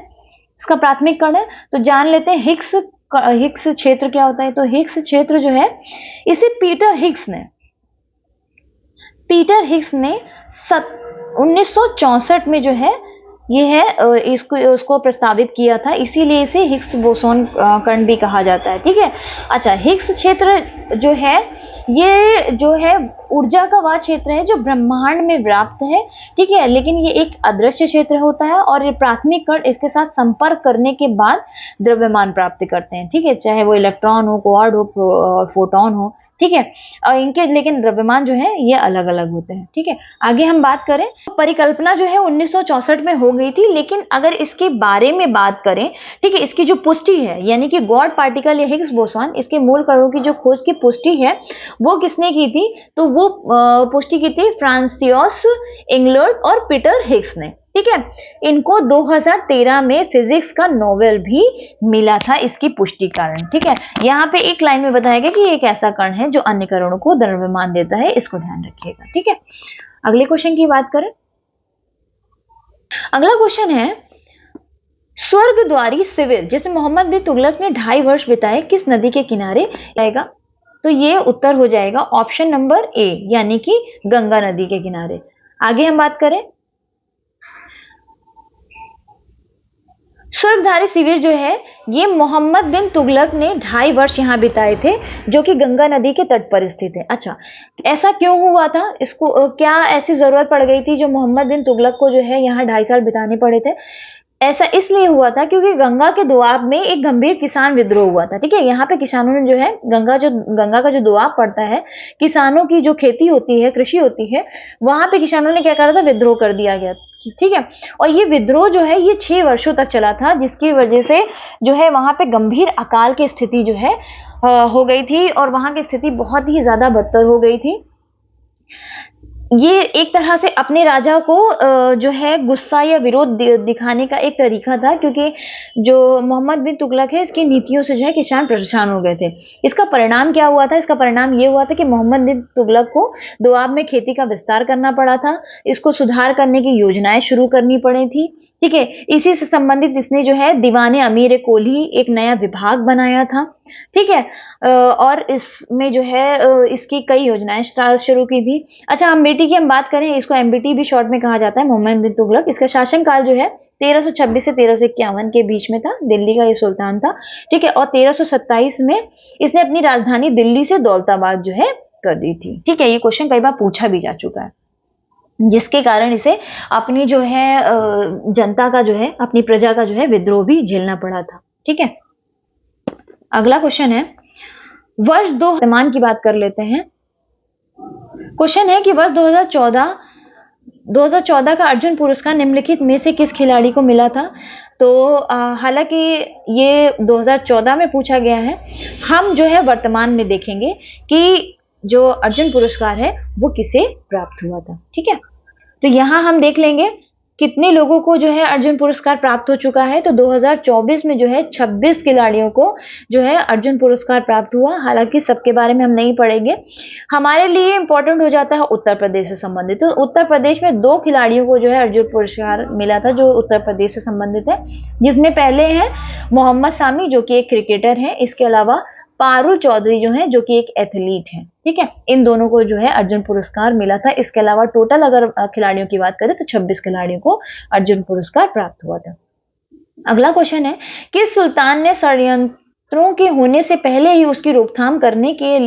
इसका प्राथमिक कण है। तो जान लेते हैं हिग्स क्षेत्र क्या होता है। तो हिग्स क्षेत्र जो है इसे पीटर हिग्स ने 1964 में जो है ये है उसको प्रस्तावित किया था, इसीलिए इसे हिग्स बोसॉन कण भी कहा जाता है, ठीक है। अच्छा, हिग्स क्षेत्र जो है ये जो है ऊर्जा का वह क्षेत्र है जो ब्रह्मांड में व्याप्त है, ठीक है, लेकिन ये एक अदृश्य क्षेत्र होता है और ये प्राथमिक कण इसके साथ संपर्क करने के बाद द्रव्यमान प्राप्त करते हैं, ठीक है, चाहे वो इलेक्ट्रॉन हो, क्वार्क हो, फोटोन हो, ठीक है। और इनके लेकिन द्रव्यमान जो है ये अलग अलग होते हैं, ठीक है। आगे हम बात करें तो परिकल्पना जो है 1964 में हो गई थी, लेकिन अगर इसके बारे में बात करें, ठीक है, इसकी जो पुष्टि है यानी कि गॉड पार्टिकल या हिग्स बोसॉन, इसके मूल कणों की जो खोज की पुष्टि है वो किसने की थी? तो वो पुष्टि की थी फ्रांसिस इंगलर्ड और पीटर हिग्स ने, ठीक है। इनको 2013 में फिजिक्स का नोबेल भी मिला था इसकी पुष्टि कारण, ठीक है। यहाँ पे एक लाइन में बताया गया कि एक ऐसा कण है जो अन्य कणों को द्रव्यमान देता है, इसको ध्यान रखिएगा, ठीक है। अगले क्वेश्चन की बात करें, अगला क्वेश्चन है स्वर्गद्वारी शिविर जिसमें मोहम्मद बिन तुगलक ने 2.5 वर्ष बिताए किस नदी के किनारे आएगा? तो ये उत्तर हो जाएगा ऑप्शन नंबर ए यानी कि गंगा नदी के किनारे। आगे हम बात करें, स्वर्गधारी शिविर जो है ये मोहम्मद बिन तुगलक ने 2.5 वर्ष यहाँ बिताए थे, जो कि गंगा नदी के तट पर स्थित है। अच्छा, ऐसा क्यों हुआ था? इसको क्या ऐसी जरूरत पड़ गई थी जो मोहम्मद बिन तुगलक को जो है यहाँ 2.5 साल बिताने पड़े थे? ऐसा इसलिए हुआ था क्योंकि गंगा के दोआब में एक गंभीर किसान विद्रोह हुआ था, ठीक है। यहाँ पे किसानों ने जो है गंगा का जो दोआब पड़ता है, किसानों की जो खेती होती है, कृषि होती है, वहां पे किसानों ने क्या करा था? विद्रोह कर दिया गया, ठीक है। और ये विद्रोह जो है ये 6 वर्षों तक चला था, जिसकी वजह से जो है वहां पे गंभीर अकाल की स्थिति जो है हो गई थी और वहां की स्थिति बहुत ही ज्यादा बदतर हो गई थी। ये एक तरह से अपने राजा को जो है गुस्सा या विरोध दिखाने का एक तरीका था, क्योंकि जो मोहम्मद बिन तुगलक है इसकी नीतियों से जो है किसान परेशान हो गए थे। इसका परिणाम क्या हुआ था? इसका परिणाम ये हुआ था कि मोहम्मद बिन तुगलक को दोआब में खेती का विस्तार करना पड़ा था, इसको सुधार करने की योजनाएं शुरू करनी पड़ी थी, ठीक है। इसी से संबंधित इसने जो है दीवाने अमीर कोल्ही एक नया विभाग बनाया था, ठीक है। और इसमें जो है इसकी कई योजनाएं शुरू की थी। अच्छा, अमेठी की हम बात करें, इसको एमबीटी भी शॉर्ट में कहा जाता है, मोहम्मद बिन तुगलक। इसका शासनकाल जो है 1326 से 1351 के बीच में था। दिल्ली का ये सुल्तान था। ठीक है। और 1327 में इसने अपनी राजधानी दिल्ली से दौलताबाद जो है कर दी थी। ठीक है। ये क्वेश्चन कई बार पूछा भी जा चुका है, जिसके कारण इसे अपनी जो है जनता का जो है, अपनी प्रजा का जो है विद्रोह भी झेलना पड़ा था। ठीक है। अगला क्वेश्चन है वर्ष 2000 की बात कर लेते हैं। क्वेश्चन है कि वर्ष 2014 का अर्जुन पुरस्कार निम्नलिखित में से किस खिलाड़ी को मिला था? तो हालांकि ये 2014 में पूछा गया है, हम जो है वर्तमान में देखेंगे कि जो अर्जुन पुरस्कार है वो किसे प्राप्त हुआ था। ठीक है। तो यहां हम देख लेंगे कितने लोगों को जो है अर्जुन पुरस्कार प्राप्त हो चुका है। तो 2024 में जो है 26 खिलाड़ियों को जो है अर्जुन पुरस्कार प्राप्त हुआ। हालांकि सबके बारे में हम नहीं पढ़ेंगे, हमारे लिए इंपॉर्टेंट हो जाता है उत्तर प्रदेश से संबंधित। तो उत्तर प्रदेश में 2 खिलाड़ियों को जो है अर्जुन पुरस्कार मिला था, जो उत्तर प्रदेश से संबंधित है, जिसमें पहले हैं मोहम्मद सामी जो कि एक क्रिकेटर है, इसके अलावा पारुल चौधरी जो है, जो कि एक एथलीट है। ठीक है। इन दोनों को जो है अर्जुन पुरस्कार मिला था। इसके अलावा टोटल अगर खिलाड़ियों की बात करें तो 26 खिलाड़ियों को अर्जुन पुरस्कार प्राप्त हुआ था। अगला क्वेश्चन है किस सुल्तान ने षड्यंत्रों के होने से पहले ही उसकी रोकथाम करने के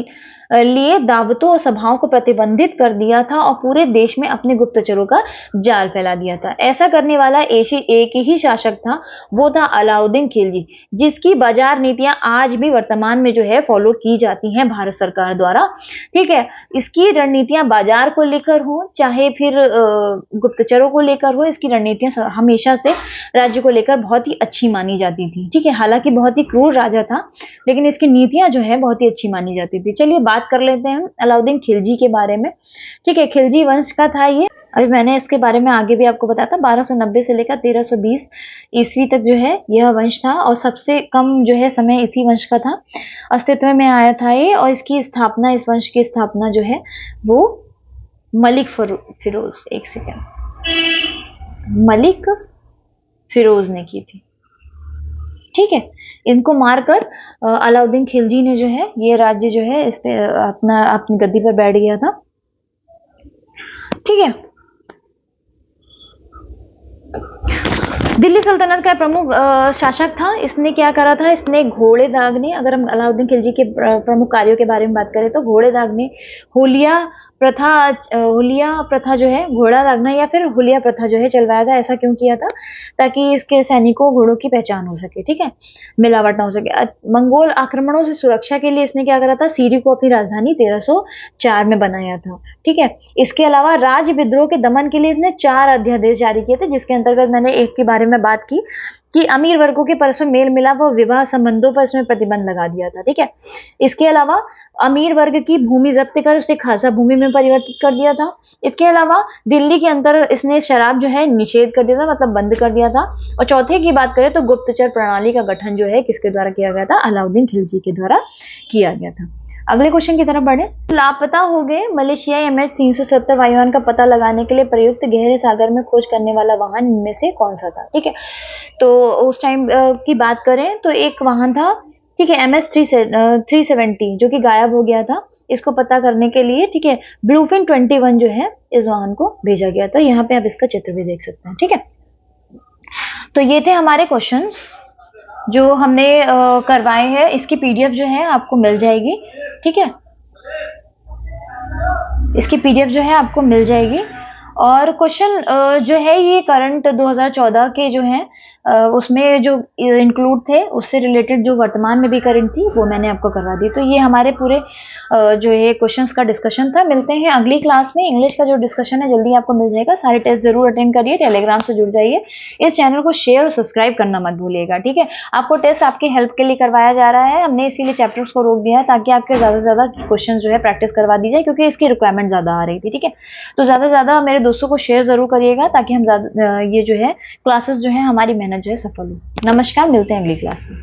लिए दावतों और सभाओं को प्रतिबंधित कर दिया था और पूरे देश में अपने गुप्तचरों का जाल फैला दिया था? ऐसा करने वाला एक ही शासक था, वो था अलाउद्दीन खिलजी, जिसकी बाजार नीतियां आज भी वर्तमान में जो है फॉलो की जाती हैं भारत सरकार द्वारा। ठीक है। इसकी रणनीतियां बाजार को लेकर हो चाहे फिर गुप्तचरों को लेकर हो, इसकी रणनीतियां हमेशा से राज्य को लेकर बहुत ही अच्छी मानी जाती थी। ठीक है। हालांकि बहुत ही क्रूर राजा था, लेकिन इसकी नीतियां जो है बहुत ही अच्छी मानी जाती थी। चलिए बात कर लेते हैं अलाउद्दीन खिलजी के बारे में। ठीक है। खिलजी वंश का था ये। अभी मैंने इसके बारे में आगे भी आपको बताया था। 1290 से लेकर 1320 ईस्वी तक जो है यह वंश था, और सबसे कम जो है समय इसी वंश का था, अस्तित्व में आया था ये। और इसकी स्थापना, इस वंश की स्थापना जो है वो मलिक फिरोज, एक सेकेंड, मलिक फिरोज ने की थी। ठीक है। इनको मारकर अलाउद्दीन खिलजी ने जो है ये राज्य जो है इस पे अपनी गद्दी पर बैठ गया था। ठीक है। दिल्ली सल्तनत का प्रमुख शासक था। इसने क्या करा था? इसने घोड़े दागने, अगर हम अलाउद्दीन खिलजी के प्रमुख कार्यों के बारे में बात करें तो घोड़े दागने, हुलिया प्रथा जो है, घोड़ा दागना या फिर हुलिया प्रथा जो है चलवाया था। ऐसा क्यों किया था? ताकि इसके सैनिकों घोड़ों की पहचान हो सके। ठीक है। मिलावट ना हो सके। मंगोल आक्रमणों से सुरक्षा के लिए इसने क्या करा था? सीरी को अपनी राजधानी 1304 में बनाया था। ठीक है। इसके अलावा राज्य विद्रोह के दमन के लिए इसने 4 अध्यादेश जारी किए थे, जिसके अंतर्गत मैंने एक के बारे में बात की कि अमीर वर्गों के परस्पर मेल मिलाप व विवाह संबंधों पर इसमें प्रतिबंध लगा दिया था। ठीक है। इसके अलावा अमीर वर्ग की भूमि जब्त कर उसे खासा भूमि में परिवर्तित कर दिया था। इसके अलावा दिल्ली के अंदर इसने शराब जो है निषेध कर दिया था, मतलब बंद कर दिया था। और चौथे की बात करें तो गुप्तचर प्रणाली का गठन जो है किसके द्वारा किया गया था? अलाउद्दीन खिलजी के द्वारा किया गया था। अगले क्वेश्चन की तरफ बढ़े। लापता हो गए मलेशियाई MH370 वायुयान का पता लगाने के लिए प्रयुक्त गहरे सागर में खोज करने वाला वाहन इनमें से कौन सा था? ठीक है। तो उस टाइम की बात करें तो एक वाहन था, ठीक है, MH370, जो कि गायब हो गया था। इसको पता करने के लिए, ठीक है, ब्लूफिन 21 जो है इस वाहन को भेजा गया था। यहाँ पे आप इसका चित्र भी देख सकते हैं। ठीक है। तो ये थे हमारे क्वेश्चंस जो हमने करवाए हैं। इसकी PDF जो है आपको मिल जाएगी। ठीक है। इसकी PDF जो है आपको मिल जाएगी। और क्वेश्चन जो है ये करंट 2014 के जो है उसमें जो इंक्लूड थे, उससे रिलेटेड जो वर्तमान में भी करंट थी वो मैंने आपको करवा दी। तो ये हमारे पूरे जो ये क्वेश्चंस का डिस्कशन था। मिलते हैं अगली क्लास में। इंग्लिश का जो डिस्कशन है जल्दी आपको मिल जाएगा। सारे टेस्ट जरूर अटेंड करिए, टेलीग्राम से जुड़ जाइए, इस चैनल को शेयर और सब्सक्राइब करना मत भूलिएगा। ठीक है। आपको टेस्ट आपकी हेल्प के लिए करवाया जा रहा है। हमने इसीलिए चैप्टर्स को रोक दिया है ताकि आपके ज्यादा से ज्यादा क्वेश्चन जो है प्रैक्टिस करवा दी जाए, क्योंकि इसकी रिक्वायरमेंट ज्यादा आ रही थी। ठीक है। तो ज्यादा से ज्यादा मेरे दोस्तों को शेयर जरूर करिएगा ताकि हम ये जो है क्लासेस जो है हमारी मेहनत जो है सफल हो। नमस्कार, मिलते हैं अगली क्लास में।